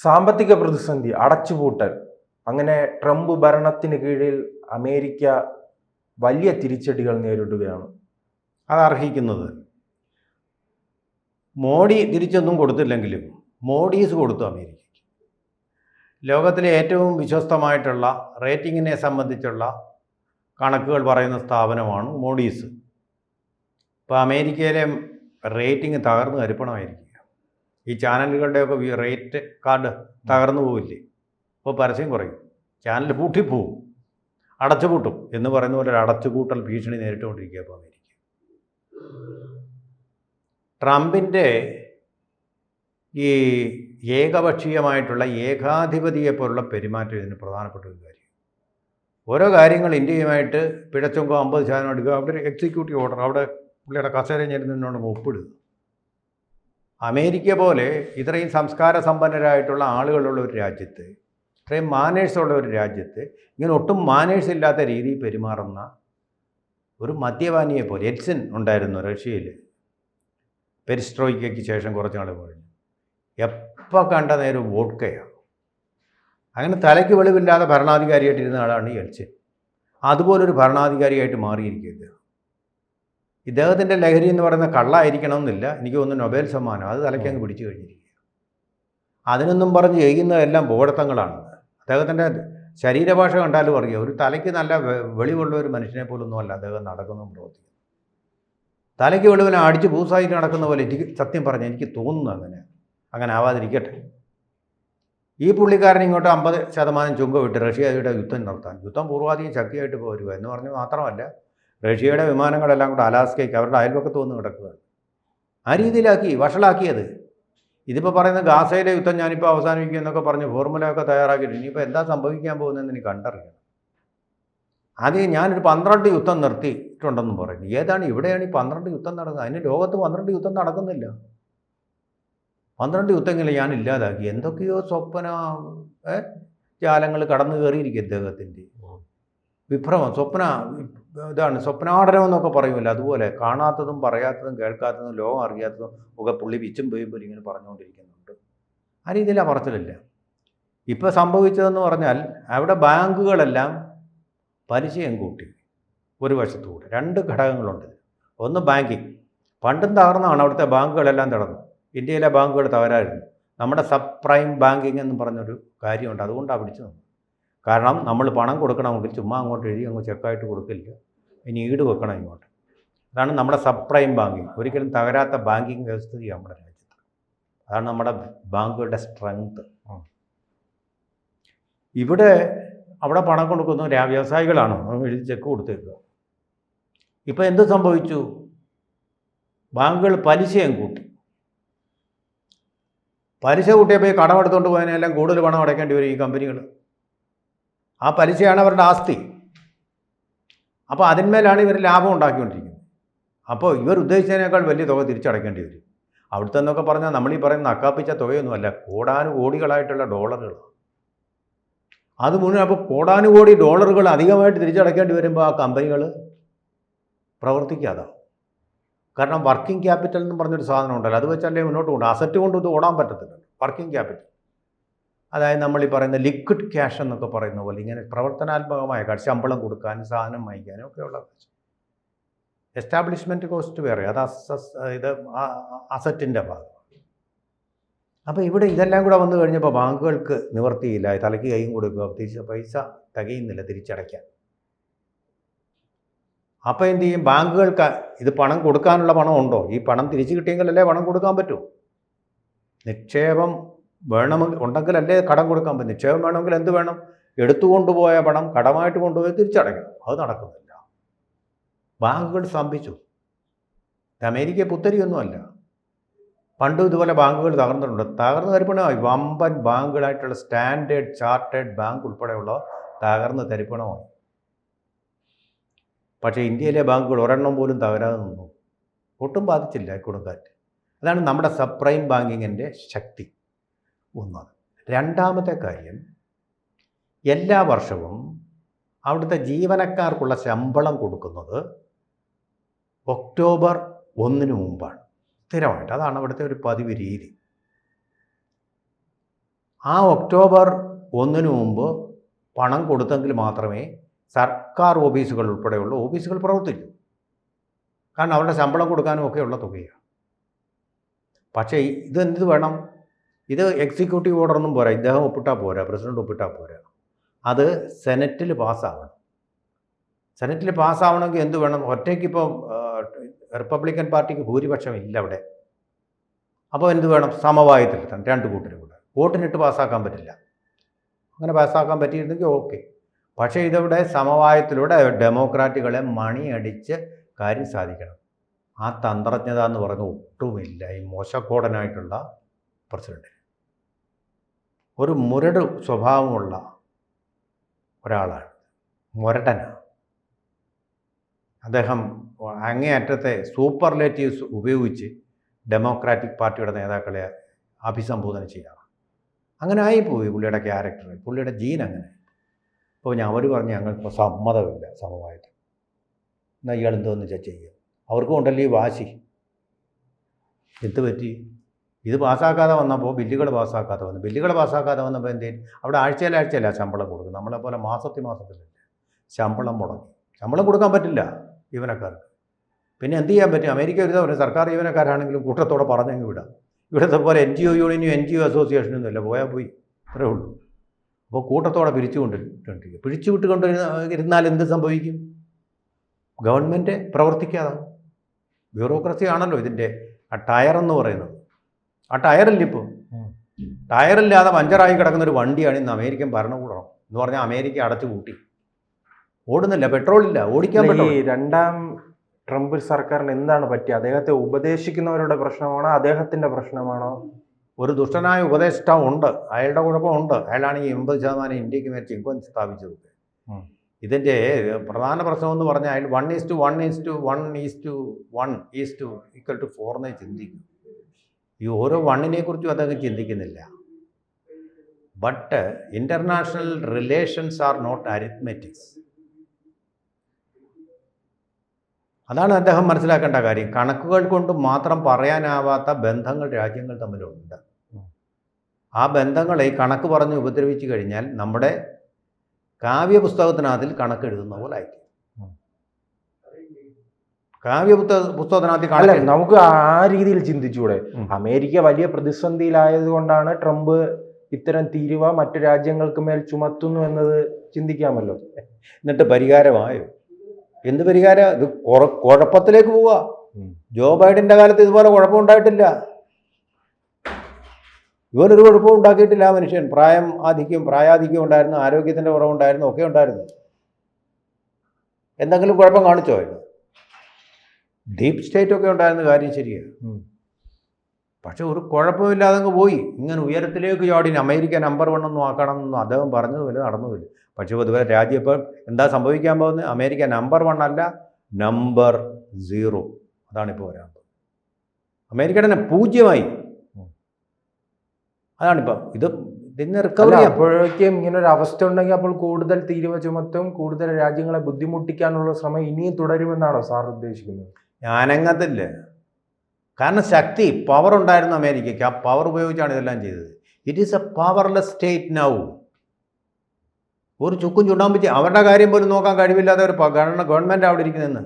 സാമ്പത്തിക പ്രതിസന്ധി, അടച്ചുപൂട്ടൽ, അങ്ങനെ ട്രംപ് ഭരണത്തിന് കീഴിൽ അമേരിക്ക വലിയ തിരിച്ചടികൾ നേരിടുകയാണ്. അതർഹിക്കുന്നത്. മോഡി തിരിച്ചൊന്നും കൊടുത്തില്ലെങ്കിലും മോഡീസ് കൊടുത്തു അമേരിക്കയ്ക്ക്. ലോകത്തിലെ ഏറ്റവും വിശ്വസ്തമായിട്ടുള്ള റേറ്റിങ്ങിനെ സംബന്ധിച്ചുള്ള കണക്കുകൾ പറയുന്ന സ്ഥാപനമാണ് മോഡീസ്. ഇപ്പോൾ അമേരിക്കയിലെ റേറ്റിംഗ് തകർന്ന് കരുപ്പണമായിരിക്കുക. ഈ ചാനലുകളുടെയൊക്കെ റേറ്റ് കാർഡ് തകർന്നു പോവില്ലേ? അപ്പോൾ പരസ്യം കുറയും, ചാനൽ പൂട്ടിപ്പോവും, അടച്ചുപൂട്ടും എന്ന് പറയുന്ന പോലെ ഒരു അടച്ചുപൂട്ടൽ ഭീഷണി നേരിട്ടുകൊണ്ടിരിക്കുക ഇപ്പോൾ അമേരിക്ക. ട്രംപിൻ്റെ ഈ ഏകപക്ഷീയമായിട്ടുള്ള ഏകാധിപതിയെപ്പോലുള്ള പെരുമാറ്റം ഇതിന് പ്രധാനപ്പെട്ട ഒരു കാര്യം. ഓരോ കാര്യങ്ങൾ ഇന്ത്യയുമായിട്ട് പിഴച്ചൊങ്കോ 50% എടുക്കുക, അവിടെ ഒരു എക്സിക്യൂട്ടീവ് ഓർഡർ, അവിടെ പുള്ളിയുടെ കസേരയിൽ ഇരുന്നുകൊണ്ട് ഒപ്പിടുക. അമേരിക്ക പോലെ ഇത്രയും സംസ്കാര സമ്പന്നരായിട്ടുള്ള ആളുകളുള്ള ഒരു രാജ്യത്ത്, ഇത്രയും മാനേഴ്സുള്ള ഒരു രാജ്യത്ത് ഇങ്ങനെ ഒട്ടും മാനേഴ്സ് ഇല്ലാത്ത രീതിയിൽ പെരുമാറുന്ന ഒരു മദ്യപാനിയെ പോലെ. എൽസിൻ ഉണ്ടായിരുന്നു റഷ്യയിൽ, പെരിസ്ട്രോയ്ക്കയ്ക്ക് ശേഷം കുറച്ച് നാൾ കഴിഞ്ഞു. എപ്പോൾ കണ്ട നേരം വോഡ്കയാണ്. അങ്ങനെ തലയ്ക്ക് വെളിവില്ലാതെ ഭരണാധികാരിയായിട്ടിരുന്ന ആളാണ് എൽസിൻ. അതുപോലൊരു ഭരണാധികാരിയായിട്ട് മാറിയിരിക്കുക. ഇദ്ദേഹത്തിൻ്റെ ലഹരി എന്ന് പറയുന്ന കള്ളായിരിക്കണം എന്നില്ല, എനിക്ക് തോന്നുന്നു നൊബേൽ സമ്മാനം അത് തലയ്ക്കങ്ങ് പിടിച്ചു കഴിഞ്ഞിരിക്കുക. അതിനൊന്നും പറഞ്ഞ് ചെയ്യുന്നതെല്ലാം ബോധത്തങ്ങളാണ്. അദ്ദേഹത്തിൻ്റെ ശരീരഭാഷ കണ്ടാലും അറിയാം, ഒരു തലയ്ക്ക് നല്ല വെളിവുള്ള ഒരു മനുഷ്യനെ പോലൊന്നും അല്ല അദ്ദേഹം നടക്കുന്നതും പ്രവർത്തിക്കുന്നു. തലയ്ക്ക് വെളിവിനെ അടിച്ച് പൂസായിട്ട് നടക്കുന്ന പോലെ എനിക്ക് സത്യം പറഞ്ഞാൽ എനിക്ക് തോന്നുന്നു. അങ്ങനെ ആവാതിരിക്കട്ടെ. ഈ പുള്ളിക്കാരൻ ഇങ്ങോട്ട് 50% ചുങ്കം വിട്ട് റഷ്യയുടെ യുദ്ധം നടത്താൻ, യുദ്ധം പൂർവാധികം ശക്തിയായിട്ട് പോരുക എന്ന് പറഞ്ഞ് മാത്രമല്ല, റഷ്യയുടെ വിമാനങ്ങളെല്ലാം കൂടെ അലാസ്കയ്ക്ക് അവരുടെ അയൽപക്കത്ത് വന്ന് കിടക്കുകയാണ്. ആ രീതിയിലാക്കി വഷളാക്കിയത്. ഇതിപ്പോൾ പറയുന്ന ഗാസയിലെ യുദ്ധം ഞാനിപ്പോൾ അവസാനിപ്പിക്കും എന്നൊക്കെ പറഞ്ഞ് ഫോർമുലയൊക്കെ തയ്യാറാക്കിയിട്ട് ഇനിയിപ്പോൾ എന്താ സംഭവിക്കാൻ പോകുന്നതെന്ന് എനിക്ക് കണ്ടറിയണം. ആദ്യം ഞാനൊരു 12 യുദ്ധം നിർത്തിയിട്ടുണ്ടെന്നും പറയുന്നു. ഏതാണ് ഇവിടെയാണ് ഈ 12 യുദ്ധം നടക്കുന്നത്? അതിന് ലോകത്ത് 12 യുദ്ധം നടക്കുന്നില്ല. 12 യുദ്ധങ്ങൾ ഞാൻ ഇല്ലാതാക്കി. എന്തൊക്കെയോ സ്വപ്ന ജാലങ്ങൾ കടന്നു കയറിയിരിക്കും ഇദ്ദേഹത്തിൻ്റെ. വിഭ്രമം, ഇതാണ് സ്വപ്നാടനം എന്നൊക്കെ പറയുമല്ലോ, അതുപോലെ കാണാത്തതും പറയാത്തതും കേൾക്കാത്തതും ലോകം അറിയാത്തതും ഒക്കെ പുള്ളി പിച്ചും പോയിപ്പോൾ ഇങ്ങനെ പറഞ്ഞുകൊണ്ടിരിക്കുന്നുണ്ട്. ആ രീതിയിൽ ആ പറച്ചിലില്ല. ഇപ്പോൾ സംഭവിച്ചതെന്ന് പറഞ്ഞാൽ അവിടെ ബാങ്കുകളെല്ലാം പലിശയും കൂട്ടി. ഒരു വശത്തുകൂടെ 2 ഘടകങ്ങളുണ്ട്. ഒന്ന് ബാങ്കിങ്. പണ്ടും തകർന്നാണ് അവിടുത്തെ ബാങ്കുകളെല്ലാം തകർന്നു. ഇന്ത്യയിലെ ബാങ്കുകൾ തകരായിരുന്നു. നമ്മുടെ സബ് പ്രൈം ബാങ്കിങ് എന്ന് പറഞ്ഞൊരു കാര്യമുണ്ട്, അതുകൊണ്ടാണ് പിടിച്ചു നിന്നത്. കാരണം നമ്മൾ പണം കൊടുക്കണമെങ്കിൽ ചുമ്മാ അങ്ങോട്ട് എഴുതി അങ്ങ് ചെക്കായിട്ട് കൊടുക്കില്ല, ഇനി ഈട് വെക്കണം ഇങ്ങോട്ട്. അതാണ് നമ്മുടെ സബ് പ്രൈം ബാങ്കിങ്. ഒരിക്കലും തകരാത്ത ബാങ്കിങ് വ്യവസ്ഥിതി നമ്മുടെ രാജ്യത്ത്. അതാണ് നമ്മുടെ ബാങ്കുകളുടെ സ്ട്രെങ്ത്. അവിടെ പണം കൊടുക്കുന്നു വ്യവസായികളാണോ എഴുതി ചെക്ക് കൊടുത്തേക്കുക. ഇപ്പോൾ എന്ത് സംഭവിച്ചു? ബാങ്കുകൾ പലിശയും കൂട്ടി. പലിശ കൂട്ടിയപ്പോൾ കടമെടുത്തുകൊണ്ട് പോയതിനെല്ലാം കൂടുതൽ പണം അടയ്ക്കേണ്ടി വരും ഈ കമ്പനികൾ. ആ പലിശയാണ് അവരുടെ ആസ്തി. അപ്പോൾ അതിന്മേലാണ് ഇവർ ലാഭം ഉണ്ടാക്കിക്കൊണ്ടിരിക്കുന്നത്. അപ്പോൾ ഇവർ ഉദ്ദേശിച്ചതിനേക്കാൾ വലിയ തുക തിരിച്ചടയ്ക്കേണ്ടി വരും. അവിടുത്തെ എന്നൊക്കെ പറഞ്ഞാൽ നമ്മളീ പറയുന്ന അക്കാപ്പിച്ച തുകയൊന്നുമല്ല, കോടാനുകോടികളായിട്ടുള്ള ഡോളറുകൾ. അത് മുഴുവൻ അപ്പോൾ കോടാനുകോടി ഡോളറുകൾ അധികമായിട്ട് തിരിച്ചടയ്ക്കേണ്ടി വരുമ്പോൾ ആ കമ്പനികൾ പ്രവർത്തിക്കാതാവും. കാരണം വർക്കിംഗ് ക്യാപിറ്റൽ എന്ന് പറഞ്ഞൊരു സാധനം ഉണ്ടല്ലോ, അത് വെച്ചല്ലേ മുന്നോട്ട് കൊണ്ട് അസറ്റ് കൊണ്ട് ഇത് ഓടാൻ പറ്റത്തില്ല. വർക്കിംഗ് ക്യാപിറ്റൽ, അതായത് നമ്മളീ പറയുന്ന ലിക്വിഡ് ക്യാഷ് എന്നൊക്കെ പറയുന്ന പോലെ ഇങ്ങനെ പ്രവർത്തനാത്മകമായ കാശ്, ശമ്പളം കൊടുക്കാനും സാധനം വാങ്ങിക്കാനും ഒക്കെയുള്ള കാശ്. എസ്റ്റാബ്ലിഷ്മെൻറ്റ് കോസ്റ്റ് വേറെ, അത് ഇത് അസറ്റിൻ്റെ ഭാഗം. അപ്പോൾ ഇവിടെ ഇതെല്ലാം കൂടെ വന്നു കഴിഞ്ഞപ്പോൾ ബാങ്കുകൾക്ക് നിവർത്തിയില്ല, തലയ്ക്ക് കൈയും കൊടുക്കുക, പൈസ തികയുന്നില്ല തിരിച്ചടയ്ക്കാൻ. അപ്പോൾ എന്ത് ചെയ്യും? ബാങ്കുകൾക്ക് ഇത് പണം കൊടുക്കാനുള്ള പണം ഉണ്ടോ? ഈ പണം തിരിച്ചു കിട്ടിയെങ്കിലല്ലേ പണം കൊടുക്കാൻ പറ്റൂ. നിക്ഷേപം ഉണ്ടെങ്കിലല്ലേ കടം കൊടുക്കാൻ പറ്റും. നിക്ഷേപം വേണമെങ്കിൽ എന്ത് വേണം? എടുത്തുകൊണ്ടുപോയ പണം കടമായിട്ട് കൊണ്ടുപോയി തിരിച്ചടയ്ക്കണം. അത് നടക്കുന്നില്ല. ബാങ്കുകൾ സ്തംഭിച്ചു. അമേരിക്ക പുത്തരിയൊന്നുമല്ല. പണ്ടും ഇതുപോലെ ബാങ്കുകൾ തകർന്നിട്ടുണ്ട്. തകർന്ന് തരിപ്പണമായി. വമ്പൻ ബാങ്കുകളായിട്ടുള്ള സ്റ്റാൻഡേർഡ് ചാർട്ടേഡ് ബാങ്ക് ഉൾപ്പെടെയുള്ള തകർന്ന് തരിപ്പണമായി. പക്ഷേ ഇന്ത്യയിലെ ബാങ്കുകൾ ഒരെണ്ണം പോലും തകരാതെ നിന്നു. ഒട്ടും ബാധിച്ചില്ല കൊടുങ്കാറ്റ്. അതാണ് നമ്മുടെ സബ് പ്രൈം ബാങ്കിങ്ങിൻ്റെ ശക്തി. ഒന്നത്. രണ്ടാമത്തെ കാര്യം, എല്ലാ വർഷവും അവിടുത്തെ ജീവനക്കാർക്കുള്ള ശമ്പളം കൊടുക്കുന്നത് ഒക്ടോബർ 1 മുമ്പാണ് സ്ഥിരമായിട്ട്. അതാണ് അവിടുത്തെ ഒരു പതിവ് രീതി. ആ ഒക്ടോബർ 1 മുമ്പ് പണം കൊടുത്തെങ്കിൽ മാത്രമേ സർക്കാർ ഓഫീസുകൾ ഉൾപ്പെടെയുള്ള ഓഫീസുകൾ പ്രവർത്തിക്കൂ. കാരണം അവരുടെ ശമ്പളം കൊടുക്കാനും ഒക്കെയുള്ള തുകയാണ്. പക്ഷേ ഇതെന്ത് വേണം? ഇത് എക്സിക്യൂട്ടീവ് ഓർഡറൊന്നും പോരാ, ഇദ്ദേഹം ഒപ്പിട്ടാൽ പോരാ, പ്രസിഡന്റ് ഒപ്പിട്ടാൽ പോരാ, അത് സെനറ്റിൽ പാസ്സാവണം. സെനറ്റിൽ പാസ്സാവണമെങ്കിൽ എന്ത് വേണം? ഒറ്റയ്ക്കിപ്പോൾ റിപ്പബ്ലിക്കൻ പാർട്ടിക്ക് ഭൂരിപക്ഷം ഇല്ല അവിടെ. അപ്പോൾ എന്ത് വേണം? സമവായത്തിലെത്തണം, രണ്ട് കൂട്ടരും കൂടെ. വോട്ടിനിട്ട് പാസ്സാക്കാൻ പറ്റില്ല. അങ്ങനെ പാസ്സാക്കാൻ പറ്റിയിരുന്നെങ്കിൽ ഓക്കെ. പക്ഷേ ഇതവിടെ സമവായത്തിലൂടെ ഡെമോക്രാറ്റുകളെ മണിയടിച്ച് കാര്യം സാധിക്കണം. ആ തന്ത്രജ്ഞത എന്ന് പറയുന്നത് ഒട്ടുമില്ല ഈ മോശക്കോടനായിട്ടുള്ള പ്രസിഡന്റ്. ഒരു മുരട് സ്വഭാവമുള്ള ഒരാളാണ്, മുരടനാണ് അദ്ദേഹം. അങ്ങേയറ്റത്തെ സൂപ്പർലേറ്റീവ്സ് ഉപയോഗിച്ച് ഡെമോക്രാറ്റിക് പാർട്ടിയുടെ നേതാക്കളെ അഭിസംബോധന ചെയ്യാറ്. അങ്ങനെ ആയിപ്പോയി പുള്ളിയുടെ ക്യാരക്ടർ, പുള്ളിയുടെ ജീൻ അങ്ങനെ. അപ്പോൾ അവർ പറഞ്ഞ് ഞങ്ങൾക്ക് സമ്മതമില്ല സമവായത്തിൽ. എന്നാൽ ഇയാൾ എന്തോന്ന് ചെയ്യുക? അവർക്കും ഉണ്ടല്ലോ ഈ വാശി. എന്ത് പറ്റി? ഇത് പാസ്സാക്കാതെ വന്നപ്പോൾ ബില്ലുകൾ പാസ്സാക്കാതെ വന്നപ്പോൾ എന്തേലും അവിടെ ആഴ്ചയിലാഴ്ചയല്ല ശമ്പളം കൊടുക്കും. നമ്മളെപ്പോലെ മാസത്തിലല്ല ശമ്പളം മുടങ്ങി. ശമ്പളം കൊടുക്കാൻ പറ്റില്ല ജീവനക്കാർക്ക്. പിന്നെ എന്ത് ചെയ്യാൻ പറ്റും? അമേരിക്ക ഒരു സർക്കാർ ജീവനക്കാരാണെങ്കിലും കൂട്ടത്തോടെ പറഞ്ഞങ്ങ് വിടാം. ഇവിടുത്തെ പോലെ NGO യൂണിയനും NGO അസോസിയേഷനൊന്നും ഇല്ല, പോയാൽ പോയി, അത്രേ ഉള്ളൂ. അപ്പോൾ കൂട്ടത്തോടെ പിരിച്ചുവിട്ടുകൊണ്ടിരുന്നാൽ എന്ത് സംഭവിക്കും? ഗവൺമെൻറ് പ്രവർത്തിക്കാതാവും. ബ്യൂറോക്രസി ആണല്ലോ ഇതിൻ്റെ ആ ടയറെന്ന് പറയുന്നത്. ആ ടയറില്ലിപ്പോൾ ടയറില്ലാതെ പഞ്ചറായി കിടക്കുന്നൊരു വണ്ടിയാണ് ഇന്ന് അമേരിക്കൻ ഭരണകൂടം എന്ന് പറഞ്ഞാൽ അമേരിക്ക അടച്ചു പൂട്ടി. ഓടുന്നില്ല, പെട്രോളില്ല, ഓടിക്കാൻ പറ്റില്ല. ഈ രണ്ടാം ട്രംപ് സർക്കാരിന് എന്താണ് പറ്റിയത്? അദ്ദേഹത്തെ ഉപദേശിക്കുന്നവരുടെ പ്രശ്നമാണോ, അദ്ദേഹത്തിൻ്റെ പ്രശ്നമാണോ? ഒരു ദുഷ്ടനായ ഉപദേഷ്ടാവ് ഉണ്ട്, അയാളുടെ കുഴപ്പമുണ്ട്. അയാളാണ് ഈ 80% ഇന്ത്യക്ക് മേൽ ചിങ്കൊൻ സ്ഥാപിച്ചത്. ഇതിൻ്റെ പ്രധാന പ്രശ്നം എന്ന് പറഞ്ഞാൽ അയാൾ 1:1:1:1:4 ചിന്തിക്കും. ഈ ഓരോ വണ്ണിനെ കുറിച്ചും അദ്ദേഹം ചിന്തിക്കുന്നില്ല. But international relations are not arithmetics. അതാണ് അദ്ദേഹം മനസ്സിലാക്കേണ്ട കാര്യം. കണക്കുകൾ കൊണ്ട് മാത്രം പറയാനാവാത്ത ബന്ധങ്ങൾ രാജ്യങ്ങൾ തമ്മിലുണ്ട്. ആ ബന്ധങ്ങളെ കണക്ക് പറഞ്ഞ് ഉപദ്രവിച്ചു കഴിഞ്ഞാൽ നമ്മുടെ കാവ്യപുസ്തകത്തിനകത്തിൽ കണക്കെഴുതുന്ന പോലെ ആയിരിക്കും. പുസ്തകത്തിനകത്ത് നമുക്ക് ആ രീതിയിൽ ചിന്തിച്ചൂടെ? അമേരിക്ക വലിയ പ്രതിസന്ധിയിലായത് കൊണ്ടാണ് ട്രംപ് ഇത്തരം തീരുവ മറ്റു രാജ്യങ്ങൾക്ക് മേൽ ചുമത്തുന്നു എന്നത് ചിന്തിക്കാമല്ലോ. എന്നിട്ട് പരിഹാരമായോ? എന്ത് പരിഹാരം? ഇത് കുഴപ്പത്തിലേക്ക് പോവുക. ജോ ബൈഡന്റെ കാലത്ത് ഇതുപോലെ കുഴപ്പമുണ്ടായിട്ടില്ല. ഇവനൊരു കുഴപ്പവും ഉണ്ടാക്കിയിട്ടില്ല മനുഷ്യൻ. പ്രായാധിക്യം ഉണ്ടായിരുന്നു, ആരോഗ്യത്തിൻ്റെ കുറവുണ്ടായിരുന്നു, ഒക്കെ ഉണ്ടായിരുന്നു. എന്തെങ്കിലും കുഴപ്പം കാണിച്ചോ? ഡീപ്പ് സ്റ്റേറ്റ് ഒക്കെ ഉണ്ടായിരുന്ന കാര്യം ശരിയാണ്. പക്ഷെ ഒരു കുഴപ്പമില്ലാതെ പോയി. ഇങ്ങനെ ഉയരത്തിലേക്ക് ചാടി അമേരിക്ക നമ്പർ 1 ഒന്നും ആക്കണമെന്നൊന്നും അദ്ദേഹം പറഞ്ഞതുമില്ല, നടന്നുമില്ല. പക്ഷേ പൊതുവെ രാജ്യം ഇപ്പം എന്താ സംഭവിക്കാൻ പോകുന്നത്? അമേരിക്ക നമ്പർ 1 അല്ല, നമ്പർ 0. അതാണിപ്പോൾ വരാൻ പോകുന്നത്. അമേരിക്കയുടെ തന്നെ 0 അതാണിപ്പം. ഇതിന് റിക്കവറി. അപ്പോഴേക്കും ഇങ്ങനെ ഒരു അവസ്ഥ ഉണ്ടെങ്കിൽ അപ്പോൾ കൂടുതൽ തീരുവ ചുമത്തും, കൂടുതൽ രാജ്യങ്ങളെ ബുദ്ധിമുട്ടിക്കാനുള്ള ശ്രമം ഇനിയും തുടരുമെന്നാണോ സാർ ഉദ്ദേശിക്കുന്നത്? ഞാനങ്ങത്തില്ല. കാരണം പവർ ഉണ്ടായിരുന്നു അമേരിക്കയ്ക്ക്. ആ പവർ ഉപയോഗിച്ചാണ് ഇതെല്ലാം ചെയ്തത്. It is A powerless state now. ഒരു ചുക്കും ചുണ്ടാമ്പിച്ച് അവരുടെ കാര്യം പോലും നോക്കാൻ കഴിവില്ലാത്ത ഒരു ഗവൺമെൻറ് അവിടെ ഇരിക്കുന്നതെന്ന്.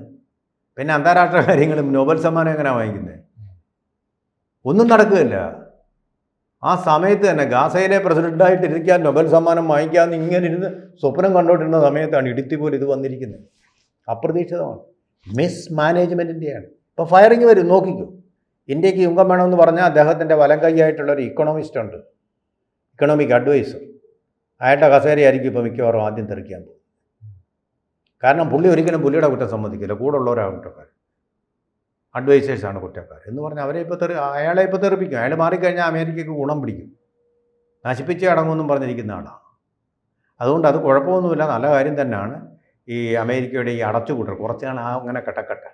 പിന്നെ അന്താരാഷ്ട്ര കാര്യങ്ങളും നോബൽ സമ്മാനം എങ്ങനെയാണ് വാങ്ങിക്കുന്നത്? ഒന്നും നടക്കുകയില്ല. ആ സമയത്ത് തന്നെ ഗാസയിലെ പ്രസിഡൻ്റായിട്ട് ഇരിക്കാൻ നൊബൽ സമ്മാനം വാങ്ങിക്കാമെന്ന് ഇങ്ങനെ ഇരുന്ന് സ്വപ്നം കണ്ടുകൊണ്ടിരുന്ന സമയത്താണ് ഇടുത്തി പോലെ ഇത് വന്നിരിക്കുന്നത്. അപ്രതീക്ഷിതമാണ്. മിസ്മാനേജ്മെൻറ്റിൻ്റെയാണ്. ഇപ്പോൾ ഫയറിങ് വരും, നോക്കിക്കും. ഇന്ത്യക്ക് യുങ്കം വേണമെന്ന് പറഞ്ഞാൽ അദ്ദേഹത്തിൻ്റെ വലം കൈയായിട്ടുള്ളൊരു ഇക്കണോമിസ്റ്റ് ഉണ്ട്, ഇക്കണോമിക് അഡ്വൈസർ. അയാളുടെ കസേരയായിരിക്കും ഇപ്പോൾ മിക്കവാറും ആദ്യം തെറിക്കാൻ പോകും. കാരണം പുള്ളി ഒരിക്കലും പുള്ളിയുടെ കുറ്റം സമ്മതിക്കില്ല, കൂടെ ഉള്ളവരാണ് കുറ്റക്കാർ, അഡ്വൈസേഴ്സാണ് കുറ്റക്കാർ എന്ന് പറഞ്ഞാൽ അയാളെ ഇപ്പോൾ തെറിപ്പിക്കും. അയാൾ മാറിക്കഴിഞ്ഞാൽ അമേരിക്കയ്ക്ക് ഗുണം പിടിക്കും. നശിപ്പിച്ചേ അടങ്ങുമെന്നും പറഞ്ഞിരിക്കുന്ന ആളാണ്. അതുകൊണ്ട് അത് കുഴപ്പമൊന്നുമില്ല, നല്ല കാര്യം തന്നെയാണ്. ഈ അമേരിക്കയുടെ ഈ അടച്ചുകൂട്ടൽ കുറച്ച് നാൾ അങ്ങനെ കെട്ടക്കട്ടെ.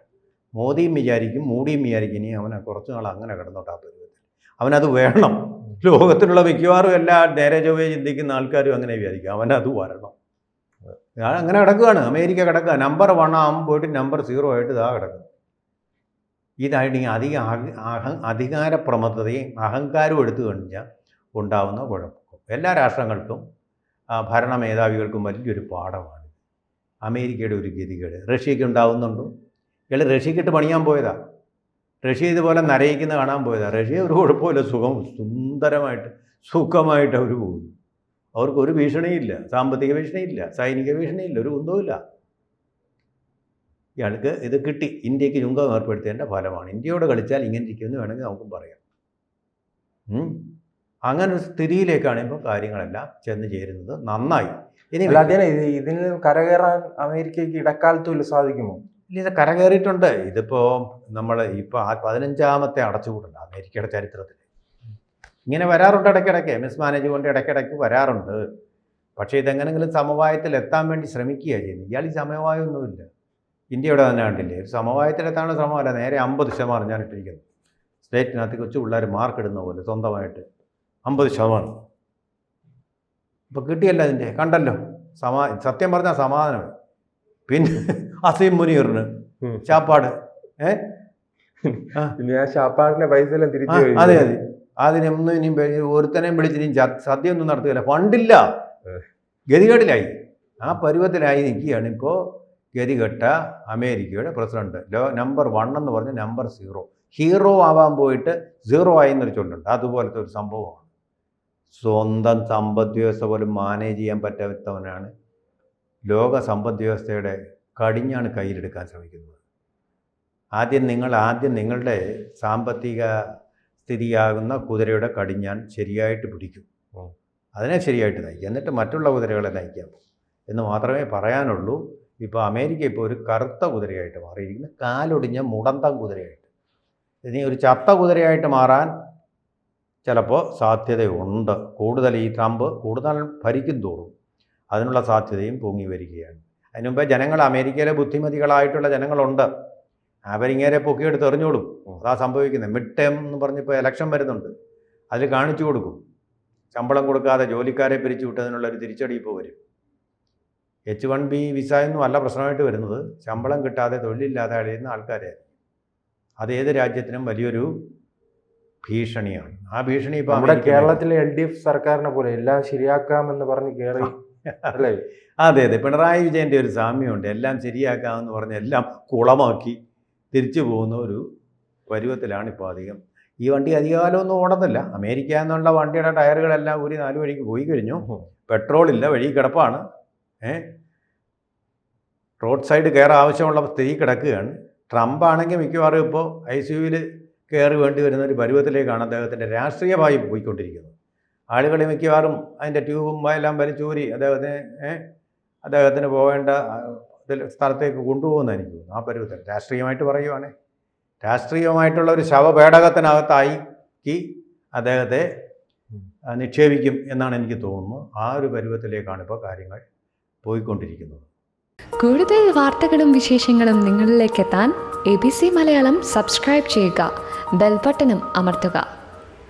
മോദിയും വിചാരിക്കും, മൂടിയും വിചാരിക്കും ഇനി അവനെ കുറച്ച് നാൾ അങ്ങനെ കിടന്നോട്ട് ആ പരുവത്തിൽ. അവനത് വേണം. ലോകത്തിലുള്ള മിക്കവാറും എല്ലാ നേരെ ചൊവ്വേ ചിന്തിക്കുന്ന ആൾക്കാരും അങ്ങനെ വിചാരിക്കും, അവനത് വരണം. അങ്ങനെ കിടക്കുകയാണ് അമേരിക്ക കിടക്കുക. നമ്പർ 1 ആകുമ്പോൾ പോയിട്ട് നമ്പർ 0 ആയിട്ട് ഇതാ കിടക്കും. ഇതായിട്ട് ഈ അധികാരപ്രമത്തതയും അഹങ്കാരവും എടുത്തു കഴിഞ്ഞാൽ ഉണ്ടാവുന്ന കുഴപ്പം. എല്ലാ രാഷ്ട്രങ്ങൾക്കും ഭരണ മേധാവികൾക്കും വലിയൊരു പാഠമാണ് അമേരിക്കയുടെ ഒരു ഗതികേട്. റഷ്യക്ക് ഉണ്ടാവുന്നുണ്ടോ? ഇയാൾ റഷ്യക്കിട്ട് പണിയാൻ പോയതാ. റഷ്യ ഇതുപോലെ നരയിക്കുന്ന കാണാൻ പോയതാ. റഷ്യ ഒരു കുഴപ്പമില്ല, സുന്ദരമായിട്ട് സുഖമായിട്ട് അവർ പോകുന്നു. അവർക്കൊരു ഭീഷണിയില്ല, സാമ്പത്തിക ഭീഷണിയില്ല, സൈനിക ഭീഷണിയില്ല, ഒരു കുന്തവുമില്ല. ഇയാൾക്ക് ഇത് കിട്ടി. ഇന്ത്യക്ക് ചുങ്കം ഏർപ്പെടുത്തിയതിൻ്റെ ഫലമാണ്. ഇന്ത്യയോട് കളിച്ചാൽ ഇങ്ങനെ ഇരിക്കുമെന്ന് വേണമെങ്കിൽ നമുക്കും പറയാം. അങ്ങനെ ഒരു സ്ഥിതിയിലേക്കാണ് ഇപ്പോൾ കാര്യങ്ങളെല്ലാം ചെന്ന് ചേരുന്നത്. നന്നായി. ഇനി ഇതിൽ കരകയറാൻ അമേരിക്കയ്ക്ക് ഇടക്കാലത്ത് വല്ല സാധിക്കുമോ? ഇത് കരകയറിയിട്ടുണ്ട്. ഇതിപ്പോൾ നമ്മൾ ഇപ്പോൾ 15ാമത്തെ അടച്ചുകൂടല്ല അമേരിക്കയുടെ ചരിത്രത്തിൽ. ഇങ്ങനെ വരാറുണ്ട് ഇടയ്ക്കിടയ്ക്ക്, മിസ്മാനേജ് കൊണ്ട് ഇടയ്ക്കിടയ്ക്ക് വരാറുണ്ട്. പക്ഷേ ഇതെങ്ങനെങ്കിലും സമവായത്തിൽ എത്താൻ വേണ്ടി ശ്രമിക്കുകയാണ് ചെയ്യുന്നത്. ഇയാൾ ഈ സമവായമൊന്നുമില്ല. ഇന്ത്യയുടെ തന്നെ കണ്ടില്ലേ, ഒരു സമവായത്തിലെത്താനുള്ള ശ്രമമല്ല, നേരെ 50% ഞാൻ ഇട്ടിരിക്കുന്നു. സ്റ്റേറ്റിനകത്ത് കൊച്ചു പിള്ളേർ മാർക്ക് ഇടുന്ന പോലെ സ്വന്തമായിട്ട് 50%. ഇപ്പോൾ കിട്ടിയല്ലോ, അതിൻ്റെ കണ്ടല്ലോ. സത്യം പറഞ്ഞാൽ സമാധാനം. പിന്നെ അസീം മുനീറിന് ചാപ്പാട്, ഷാപ്പാടിന്റെ പൈസ എല്ലാം തിരിച്ചു. അതെ, അതിനൊന്നും ഇനിയും ഒരുത്തനെയും വിളിച്ചിനും സദ്യ ഒന്നും നടത്തുകയില്ല. ഫണ്ടില്ല, ഗതികേടിലായി. ആ പരുവത്തിലായി നിൽക്കുകയാണ് ഇപ്പോൾ ഗതികെട്ട അമേരിക്കയുടെ പ്രസിഡന്റ്. നമ്പർ 1 എന്ന് പറഞ്ഞ് നമ്പർ 0. ഹീറോ ആവാൻ പോയിട്ട് 0 ആയി എന്നൊരു ചൊല്ലുണ്ട്. അതുപോലത്തെ ഒരു സംഭവമാണ്. സ്വന്തം സമ്പദ് വ്യവസ്ഥ പോലും മാനേജ് ചെയ്യാൻ പറ്റാത്തവനാണ് ലോക സമ്പദ് വ്യവസ്ഥയുടെ കടിഞ്ഞാണ് കയ്യിലെടുക്കാൻ ശ്രമിക്കുന്നത്. ആദ്യം നിങ്ങളുടെ സാമ്പത്തിക സ്ഥിതിയാകുന്ന കുതിരയുടെ കടിഞ്ഞാൻ ശരിയായിട്ട് പിടിക്കും, അതിനെ ശരിയായിട്ട് നയിക്കും, എന്നിട്ട് മറ്റുള്ള കുതിരകളെ നയിക്കാം എന്ന് മാത്രമേ പറയാനുള്ളൂ. ഇപ്പോൾ അമേരിക്ക ഇപ്പോൾ ഒരു കറുത്ത കുതിരയായിട്ട് മാറിയിരിക്കുന്നു, കാലൊടിഞ്ഞ മുടന്തം കുതിരയായിട്ട്. ഇനി ഒരു ചത്ത കുതിരയായിട്ട് മാറാൻ ചിലപ്പോൾ സാധ്യതയുണ്ട്. കൂടുതൽ ഈ ട്രംപ് കൂടുതൽ ഭരിക്കും തോറും അതിനുള്ള സാധ്യതയും പൊങ്ങി വരികയാണ്. അതിനു മുമ്പേ ജനങ്ങൾ, അമേരിക്കയിലെ ബുദ്ധിമതികളായിട്ടുള്ള ജനങ്ങളുണ്ട്, അവരിങ്ങനെ പൊക്കിയെടുത്ത് എറിഞ്ഞോളും. അതാ സംഭവിക്കുന്നത്. മിഡ് ടേം എന്ന് പറഞ്ഞിപ്പോൾ ഇലക്ഷൻ വരുന്നുണ്ട്, അതിൽ കാണിച്ചു കൊടുക്കും. ശമ്പളം കൊടുക്കാതെ ജോലിക്കാരെ പിരിച്ചു വിട്ടതിനുള്ളൊരു തിരിച്ചടി ഇപ്പോൾ വരും. H1B വിസ ഒന്നും അല്ല പ്രശ്നമായിട്ട് വരുന്നത്, ശമ്പളം കിട്ടാതെ തൊഴിലില്ലാതെ കഴിയുന്ന ആൾക്കാരെ. അത് ഏത് രാജ്യത്തിനും വലിയൊരു ഭീഷണിയാണ്. ആ ഭീഷണി ഇപ്പോൾ നമ്മുടെ കേരളത്തിലെ LDF സർക്കാരിനെ പോലെ എല്ലാം ശരിയാക്കാമെന്ന് പറഞ്ഞ് കയറി അല്ലേ? അതെ, പിണറായി വിജയൻ്റെ ഒരു സാമ്യമുണ്ട്. എല്ലാം ശരിയാക്കാമെന്ന് പറഞ്ഞ് എല്ലാം കുളമാക്കി തിരിച്ചു പോകുന്ന ഒരു പരുവത്തിലാണ് ഇപ്പോൾ അധികം. ഈ വണ്ടി അധികകാലമൊന്നും ഓടുന്നില്ല. അമേരിക്ക എന്നുള്ള വണ്ടിയുടെ ടയറുകളെല്ലാം ഒരു 4 വഴിക്ക് പോയി കഴിഞ്ഞു. പെട്രോളില്ല, വഴി കിടപ്പാണ്. റോഡ് സൈഡ് കെയർ ആവശ്യമുള്ള സ്ഥിതി കിടക്കുകയാണ്. ട്രംപ് ആണെങ്കിൽ മിക്കവാറും ഇപ്പോൾ ICUവിൽ കയറി വേണ്ടി വരുന്ന ഒരു പരുവത്തിലേക്കാണ് അദ്ദേഹത്തിൻ്റെ രാഷ്ട്രീയമായി പോയിക്കൊണ്ടിരിക്കുന്നത്. ആളുകൾ മിക്കവാറും അതിൻ്റെ ട്യൂബും എല്ലാം വലിച്ചൂരി അദ്ദേഹത്തിന് പോകേണ്ട സ്ഥലത്തേക്ക് കൊണ്ടുപോകുന്ന എനിക്ക് തോന്നുന്നു. ആ പരുവത്തിൽ രാഷ്ട്രീയമായിട്ട് പറയുവാണ്, രാഷ്ട്രീയമായിട്ടുള്ള ഒരു ശവപേടകത്തിനകത്താക്കി അദ്ദേഹത്തെ നിക്ഷേപിക്കും എന്നാണ് എനിക്ക് തോന്നുന്നു. ആ ഒരു പരുവത്തിലേക്കാണ് ഇപ്പോൾ കാര്യങ്ങൾ പോയിക്കൊണ്ടിരിക്കുന്നത്. കൂടുതൽ വാർത്തകളും വിശേഷങ്ങളും നിങ്ങളിലേക്ക് എത്താൻ ABC മലയാളം സബ്സ്ക്രൈബ് ചെയ്യുക, ബെൽ ബട്ടണും അമർത്തുക.